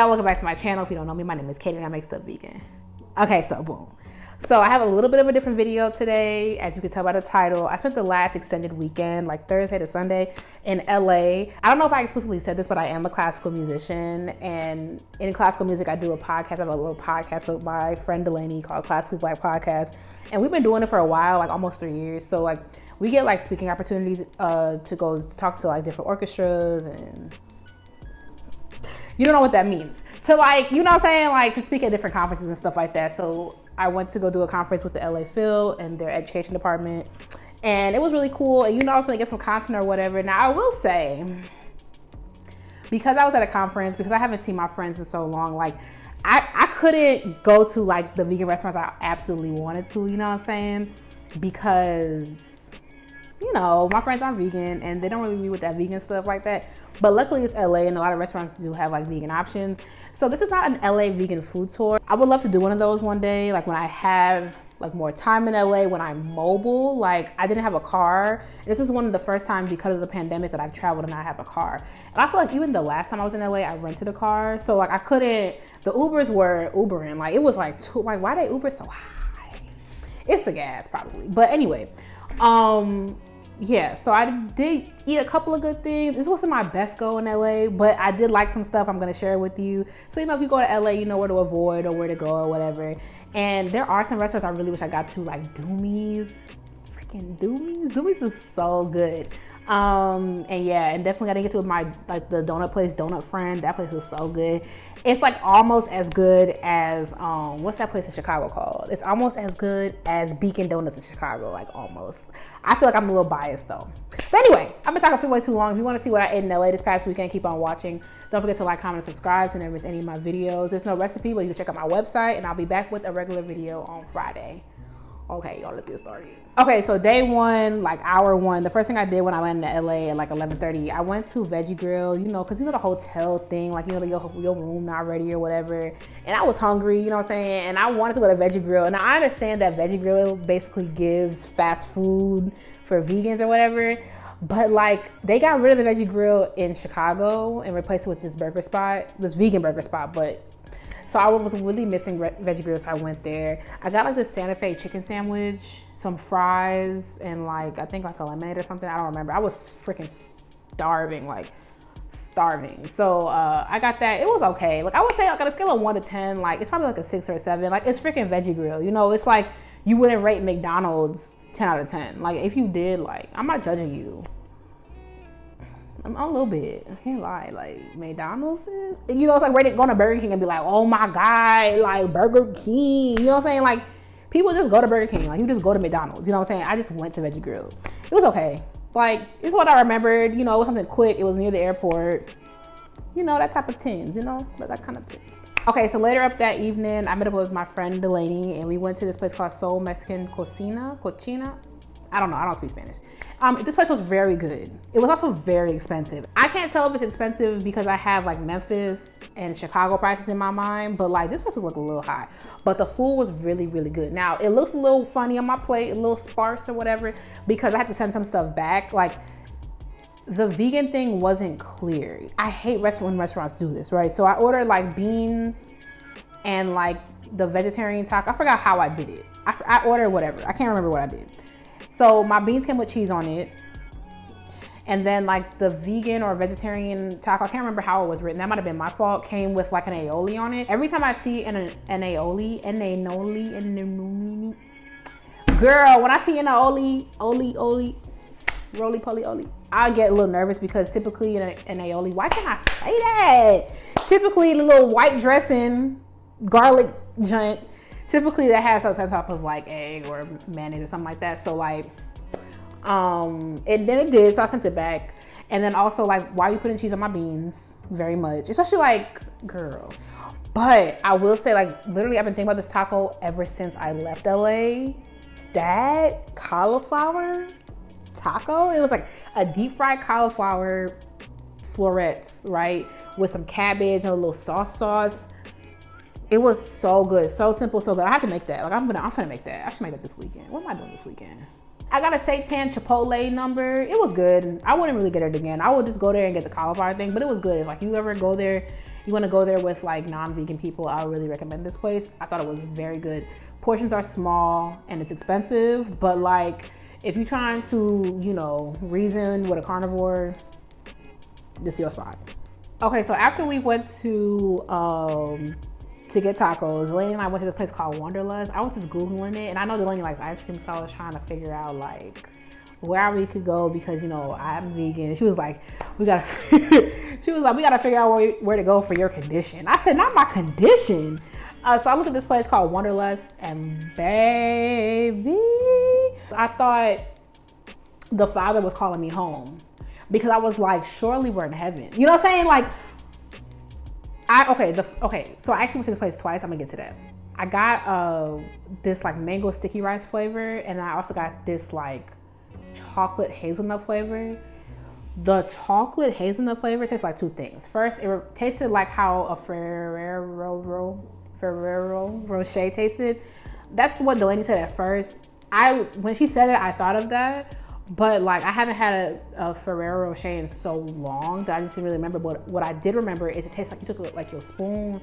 y'all, welcome back to my channel. If you don't know me, my name is Katie and I make stuff vegan. Okay, so boom. So I have a little bit of a different video today. As you can tell by the title, I spent the last extended weekend, like Thursday to Sunday, in LA. I don't know if I explicitly said this, but I am a classical musician. And in classical music, I do a podcast. I have a little podcast with my friend Delaney called Classically Black Podcast. And we've been doing it for a while, like almost 3 years. So like we get like speaking opportunities to go talk to like different orchestras, and you don't know what that means. To like, you know what I'm saying? Like to speak at different conferences and stuff like that. So I went to go do a conference with the LA Phil and their education department. And it was really cool. And I was gonna get some content or whatever. Now I will say, because I was at a conference, because I haven't seen my friends in so long, like I couldn't go to like the vegan restaurants I absolutely wanted to, you know what I'm saying? Because, my friends aren't vegan and they don't really be with that vegan stuff like that. But luckily it's LA and a lot of restaurants do have like vegan options. So this is not an LA vegan food tour. I would love to do one of those one day, like when I have like more time in LA, when I'm mobile. Like I didn't have a car. This is one of the first times because of the pandemic that I've traveled and I have a car. And I feel like even the last time I was in LA, I rented a car. So like I couldn't, the Ubers were Ubering. Like it was like, why they Uber so high? It's the gas probably. But anyway, yeah, so I did eat a couple of good things. This wasn't my best go in LA, but I did like some stuff I'm gonna share with you. So, if you go to LA, you know where to avoid or where to go or whatever. And there are some restaurants I really wish I got to, like Doomies. Freaking Doomies. Doomies is so good. And definitely gotta get to my, like the donut place, Donut Friend. That place is so good. It's like almost as good as, what's that place in Chicago called? It's almost as good as Beacon Donuts in Chicago, like almost. I feel like I'm a little biased though. But anyway, I've been talking for way too long. If you want to see what I ate in LA this past weekend, keep on watching. Don't forget to like, comment, and subscribe to never miss any of my videos. There's no recipe, but you can check out my website and I'll be back with a regular video on Friday. Okay, y'all, let's get started. Okay, so day one, like hour one, the first thing I did when I landed in LA at like 11:30, I went to Veggie Grill, because the hotel thing, like, your room not ready or whatever. And I was hungry, you know what I'm saying? And I wanted to go to Veggie Grill. And I understand that Veggie Grill basically gives fast food for vegans or whatever. But like, they got rid of the Veggie Grill in Chicago and replaced it with this vegan burger spot. But so I was really missing Veggie Grill, so I went there. I got like this Santa Fe chicken sandwich, some fries, and like, I think like a lemonade or something. I don't remember. I was freaking starving. So I got that. It was okay. Like I would say like on a scale of 1 to 10, like it's probably like a 6 or a 7. Like it's freaking Veggie Grill. It's like you wouldn't rate McDonald's 10 out of 10. Like if you did, like I'm not judging you. I'm a little bit, I can't lie, like McDonald's is, it's like ready to go to Burger King and be like, oh my God, like Burger King, you know what I'm saying? Like people just go to Burger King, like you just go to McDonald's, you know what I'm saying? I just went to Veggie Grill. It was okay. Like, it's what I remembered, it was something quick. It was near the airport, that type of tins, that kind of tins. Okay, so later up that evening, I met up with my friend Delaney and we went to this place called Soul Mexican Cocina. I don't know, I don't speak Spanish. This place was very good. It was also very expensive. I can't tell if it's expensive because I have like Memphis and Chicago prices in my mind, but like this place was like a little high. But the food was really, really good. Now, it looks a little funny on my plate, a little sparse or whatever, because I had to send some stuff back. Like the vegan thing wasn't clear. I hate when restaurants do this, right? So I ordered like beans and like the vegetarian taco. I forgot how I did it. I ordered whatever. I can't remember what I did. So my beans came with cheese on it. And then like the vegan or vegetarian taco, I can't remember how it was written. That might've been my fault, came with like an aioli on it. Every time I see an aioli, girl, when I see an aioli, roly-poly-oli, I get a little nervous because typically an aioli, why can't I say that? Typically the little white dressing, garlic joint, typically that has some type of like egg or mayonnaise or something like that. So like, and then it did, so I sent it back. And then also like, why are you putting cheese on my beans? Very much, especially like, girl. But I will say like, literally I've been thinking about this taco ever since I left LA. That cauliflower taco, it was like a deep fried cauliflower florets, right? With some cabbage and a little sauce. It was so good, so simple, so good. I have to make that. Like I'm gonna make that. I should make that this weekend. What am I doing this weekend? I got a seitan chipotle number. It was good. I wouldn't really get it again. I would just go there and get the cauliflower thing, but it was good. If like you ever go there you want to go there with like non-vegan people, I would really recommend this place. I thought it was very good. Portions are small and it's expensive, but like if you're trying to, you know, reason with a carnivore, this is your spot. Okay, so after we went to get tacos, Delaney and I went to this place called Wonderlust. I was just Googling it, and I know Delaney likes ice cream, so I was trying to figure out like where we could go because, you know, I'm vegan. She was like, we gotta figure out where to go for your condition. I said, not my condition. So I looked at this place called Wonderlust, and baby, I thought the Father was calling me home because I was like, surely we're in heaven. You know what I'm saying? Like, so I actually went to this place twice. I'm gonna get to that. I got this like mango sticky rice flavor, and I also got this like chocolate hazelnut flavor. The chocolate hazelnut flavor tastes like two things. First, it tasted like how a Ferrero Rocher tasted. That's what Delaney said at first. When she said it, I thought of that, but like I haven't had a Ferrero Rocher in so long that I just didn't really remember. But what I did remember is it tastes like you took like your spoon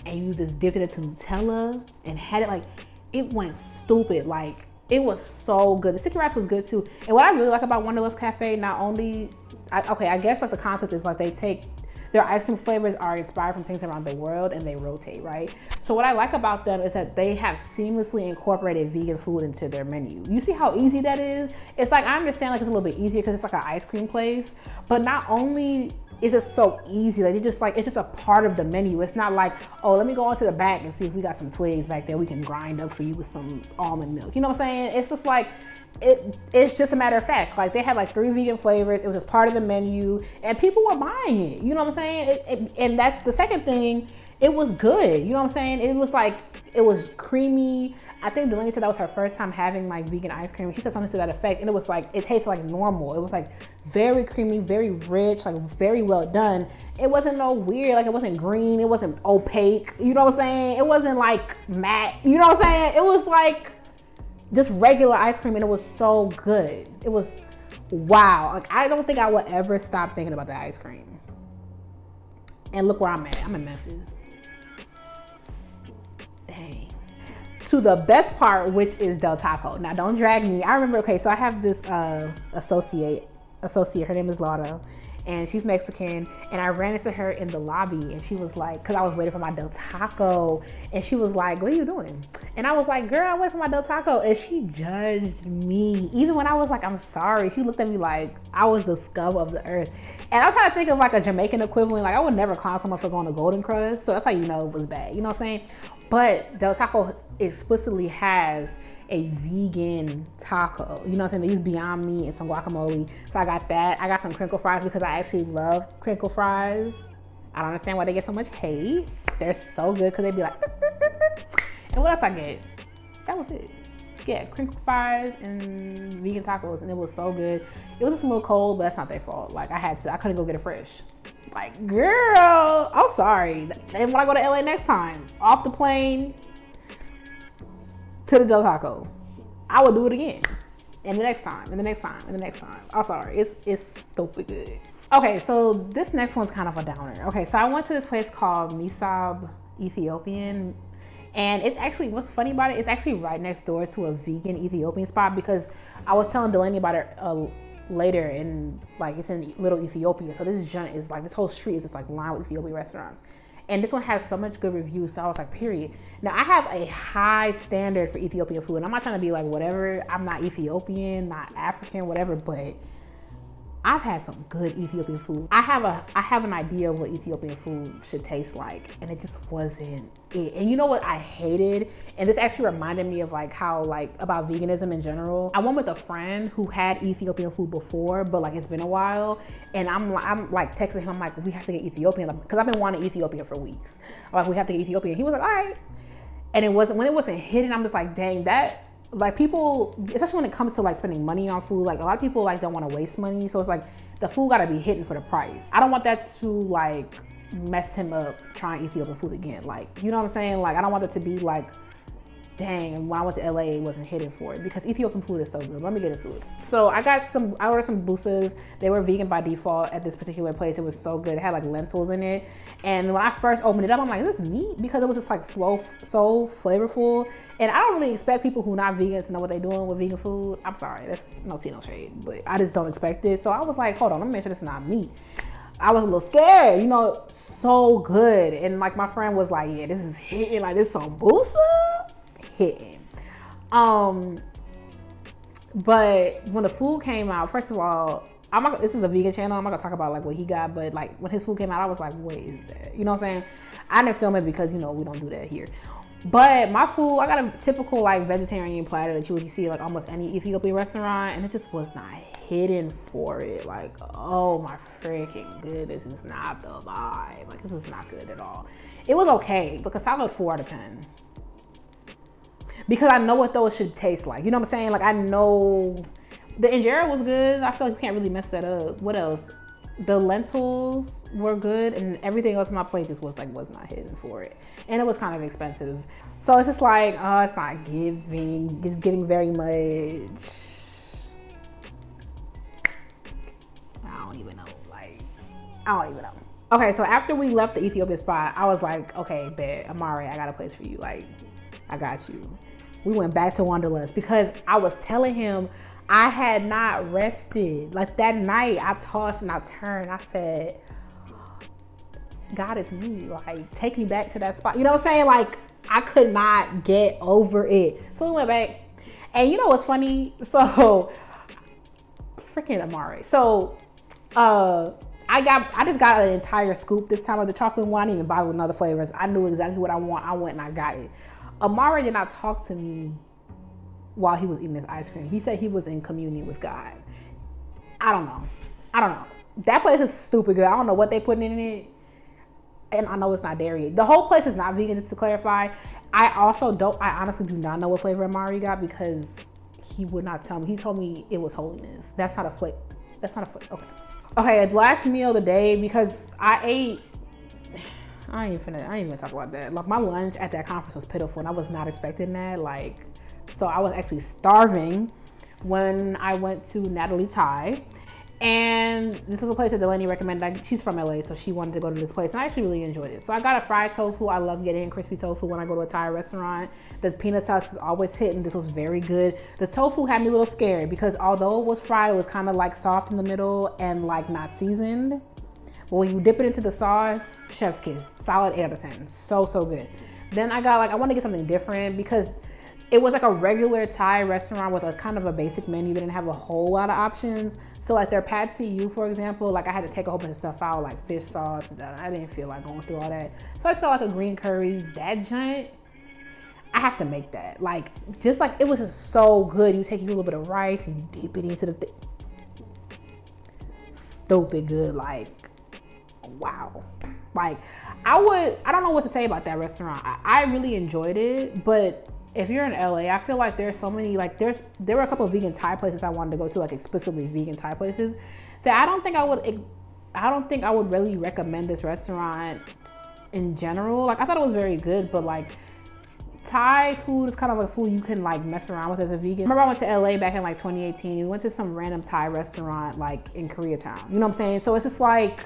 and you just dipped it into Nutella and had it like, it went stupid. Like, it was so good. The sticky rice was good too. And what I really like about Wonderlust Cafe, not only, I guess like the concept is like they take, their ice cream flavors are inspired from things around the world and they rotate, right? So what I like about them is that they have seamlessly incorporated vegan food into their menu. You see how easy that is? It's like, I understand like it's a little bit easier because it's like an ice cream place, but not only is it so easy, like it's just a part of the menu. It's not like, oh, let me go into the back and see if we got some twigs back there we can grind up for you with some almond milk. You know what I'm saying? It's just like, it's just a matter of fact. Like they had like 3 vegan flavors. It was just part of the menu and people were buying it. You know what I'm saying? And that's the second thing. It was good. You know what I'm saying? It was like, it was creamy. I think Delaney said that was her first time having like vegan ice cream. She said something to that effect, and it was like, it tasted like normal. It was like very creamy, very rich, like very well done. It wasn't no weird, like it wasn't green, it wasn't opaque. You know what I'm saying? It wasn't like matte. You know what I'm saying? It was like just regular ice cream, and it was so good. It was wow. Like I don't think I will ever stop thinking about the ice cream. And look where I'm at. I'm in Memphis. Dang. To the best part, which is Del Taco. Now, don't drag me. I remember, okay, so I have this associate. Her name is Laura, and she's Mexican. And I ran into her in the lobby, and she was like, because I was waiting for my Del Taco, and she was like, what are you doing? And I was like, girl, I'm waiting for my Del Taco. And she judged me. Even when I was like, I'm sorry, she looked at me like I was the scum of the earth. And I'm trying to think of like a Jamaican equivalent. Like I would never clown someone for going to Golden Crust. So that's how you know it was bad. You know what I'm saying? But Del Taco explicitly has a vegan taco. You know what I'm saying? They use Beyond Meat and some guacamole. So I got that. I got some crinkle fries because I actually love crinkle fries. I don't understand why they get so much hate. They're so good because they be like, and what else I get? That was it. Yeah, crinkle fries and vegan tacos, and it was so good. It was just a little cold, but that's not their fault. Like I couldn't go get it fresh. Like, girl, I'm sorry. And when I go to LA next time, off the plane to the Del Taco, I will do it again. And the next time, and the next time, and the next time. I'm sorry, it's stupid good. Okay, so this next one's kind of a downer. Okay, so I went to this place called Misab Ethiopian. And it's actually, what's funny about it, it's actually right next door to a vegan Ethiopian spot because I was telling Delaney about it later, and like it's in Little Ethiopia. So this joint is like, this whole street is just like lined with Ethiopian restaurants. And this one has so much good reviews. So I was like, period. Now I have a high standard for Ethiopian food. And I'm not trying to be like whatever. I'm not Ethiopian, not African, whatever, but I've had some good Ethiopian food. I have an idea of what Ethiopian food should taste like, and it just wasn't it. And you know what I hated? And this actually reminded me of like how, like, about veganism in general. I went with a friend who had Ethiopian food before, but like it's been a while, and I'm like texting him, I'm like, we have to get Ethiopian, because I've been wanting Ethiopian for weeks. I'm like, we have to get Ethiopian. He was like, all right. And when it wasn't hidden, I'm just like, dang, that, like, people, especially when it comes to like spending money on food, like a lot of people like don't want to waste money. So it's like the food got to be hidden for the price. I don't want that to like mess him up trying Ethiopian food again. Like, you know what I'm saying? Like, I don't want it to be like dang, when I went to LA, it wasn't hitting for it because Ethiopian food is so good. Let me get into it. So I ordered some busas. They were vegan by default at this particular place. It was so good. It had like lentils in it. And when I first opened it up, I'm like, is this meat? Because it was just like so flavorful. And I don't really expect people who not vegans to know what they're doing with vegan food. I'm sorry, that's no tea, no shade, but I just don't expect it. So I was like, hold on, let me make sure this is not meat. I was a little scared, you know, so good. And like my friend was like, yeah, this is hitting, like this sambusa hitting. But when the food came out, first of all, this is a vegan channel. I'm not gonna talk about like what he got, but like when his food came out, I was like, what is that? You know what I'm saying? I didn't film it because, you know, we don't do that here. But my food, I got a typical like vegetarian platter that you would see like almost any Ethiopian restaurant, and it just was not hitting for it. Like, oh my freaking goodness, this is not the vibe. Like, this is not good at all. It was okay, like a solid 4 out of 10. Because I know what those should taste like. You know what I'm saying? Like, I know the injera was good. I feel like you can't really mess that up. What else? The lentils were good, and everything else on my plate just was not hitting for it, and it was kind of expensive. So it's just like, oh, it's not giving. It's giving very much. I don't even know. Okay, so after we left the Ethiopian spot, I was like, okay, bet, Amari, I got a place for you. Like, I got you. We went back to Wonderlust because I was telling him I had not rested. Like that night, I tossed and I turned. I said, God is me. Like, take me back to that spot. You know what I'm saying? Like, I could not get over it. So we went back. And you know what's funny? So, freaking Amari. So, I just got an entire scoop this time of the chocolate one. I didn't even bother with other flavors. I knew exactly what I want. I went and I got it. Amari did not talk to me while he was eating this ice cream. He said he was in communion with God. I don't know. That place is stupid good. I don't know what they put in it. And I know it's not dairy. The whole place is not vegan, to clarify. I honestly do not know what flavor Amari got because he would not tell me. He told me it was holiness. That's not a flavor. Okay, last meal of the day, because I ain't even talk about that. Like, my lunch at that conference was pitiful, and I was not expecting that. Like, so I was actually starving when I went to Natalie Thai. And this was a place that Delaney recommended. Like, she's from LA, so she wanted to go to this place, and I actually really enjoyed it. So I got a fried tofu. I love getting crispy tofu when I go to a Thai restaurant. The peanut sauce is always hitting. This was very good. The tofu had me a little scared because although it was fried, it was kind of like soft in the middle and like not seasoned. But when you dip it into the sauce, chef's kiss. Solid 8 out of 10. So good. Then I want to get something different because it was like a regular Thai restaurant with a kind of a basic menu. They didn't have a whole lot of options. So like their pad see ew, for example, like I had to take a whole bunch of stuff out, like fish sauce, and I didn't feel like going through all that. So I just got like a green curry. That giant, I have to make that. Like, just like, it was just so good. You take a little bit of rice and you dip it into the stupid good, like, wow. Like, I don't know what to say about that restaurant. I really enjoyed it, but if you're in LA, I feel like there's so many, like there were a couple of vegan Thai places I wanted to go to, like explicitly vegan Thai places, that I don't think I would really recommend this restaurant in general. Like, I thought it was very good, but like Thai food is kind of like food you can like mess around with as a vegan. I remember I went to LA back in like 2018. We went to some random Thai restaurant like in Koreatown. You know what I'm saying? So it's just like,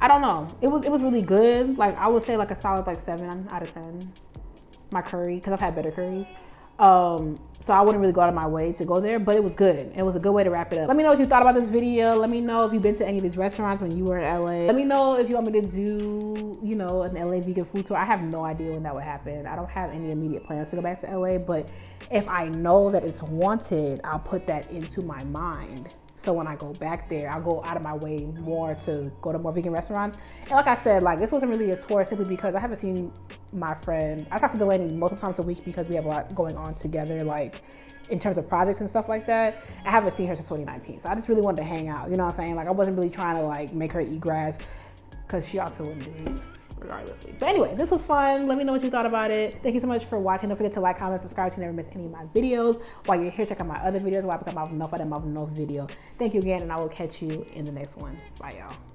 I don't know. It was really good. Like, I would say like a solid like 7 out of 10. My curry, because I've had better curries. So I wouldn't really go out of my way to go there, but it was good. It was a good way to wrap it up. Let me know what you thought about this video. Let me know if you've been to any of these restaurants when you were in LA. Let me know if you want me to do, you know, an LA vegan food tour. I have no idea when that would happen. I don't have any immediate plans to go back to LA, but if I know that it's wanted, I'll put that into my mind. So when I go back there, I'll go out of my way more to go to more vegan restaurants. And like I said, like, this wasn't really a tour simply because I haven't seen my friend. I talk to Delaney multiple times a week because we have a lot going on together, like in terms of projects and stuff like that. I haven't seen her since 2019. So I just really wanted to hang out. You know what I'm saying? Like, I wasn't really trying to like make her eat grass because she also wouldn't do it regardlessly. But anyway, this was fun. Let me know what you thought about it. Thank you so much for watching. Don't forget to like, comment, subscribe so you never miss any of my videos. While you're here, check out my other videos where I become out of enough video. Thank you again, and I will catch you in the next one. Bye, y'all.